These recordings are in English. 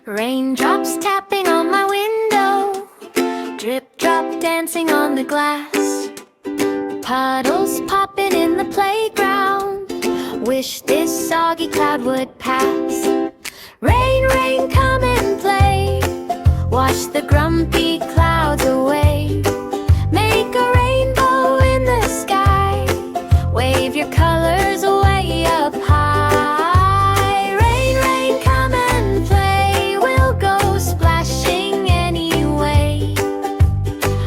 Raindrops tapping on my window, drip drop dancing on the glass, puddles popping in the playground. Wish this soggy cloud would pass. Rain, rain, come and play, wash the grumpy clouds away. Make a rainbow in the sky, wave your colors way up high. Rain, rain, come and play, we'll go splashing anyway.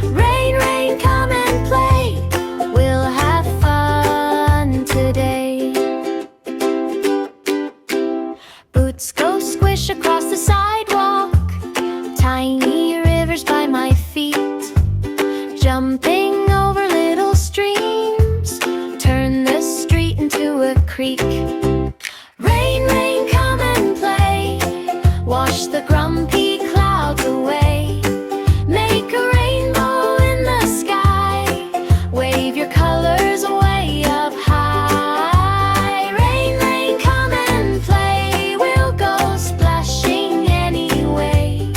Rain, rain, come and play, we'll have fun today. Boots go squish across the sidewalk, tiny rivers by my feet, jumping over little streams, turn the street into a creek. Rain, rain, come and play, wash the grumpy clouds away. Make a rainbow in the sky, wave your colors way up high. Rain, rain, come and play, we'll go splashing anyway.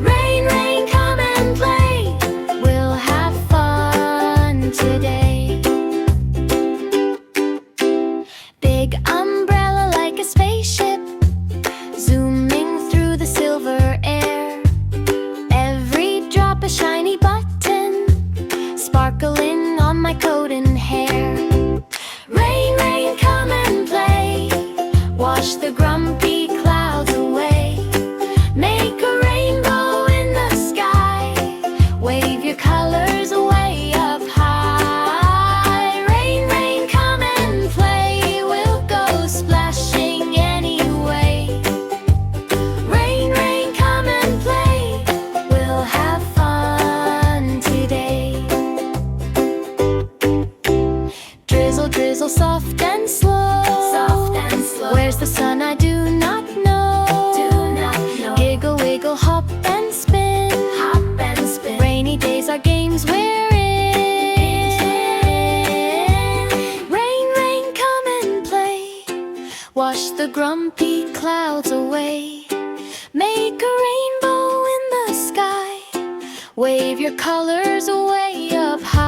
Rain, rain, come and play, we'll have fun today. Big umbrella like a spaceship, zooming through the silver air. Every drop a shiny button, sparkling on my coat and hair. Rain, rain, come and play, wash the grumpy clouds away. Make a rainbow in the sky, wave your colors way up high. Rain, rain, come and play, we'll go splashing anyway. Rain, rain, come and play, we'll have fun today. Drizzle, drizzle, soft and slow, soft and slow. Where's the sun? I do not know. Do not know. Giggle, wiggle, hop and spin, hop and spin. Rainy days are games we're in. Rain, rain, come and play, wash the grumpy clouds away. Make a rainbow in the sky, wave your colors way up high.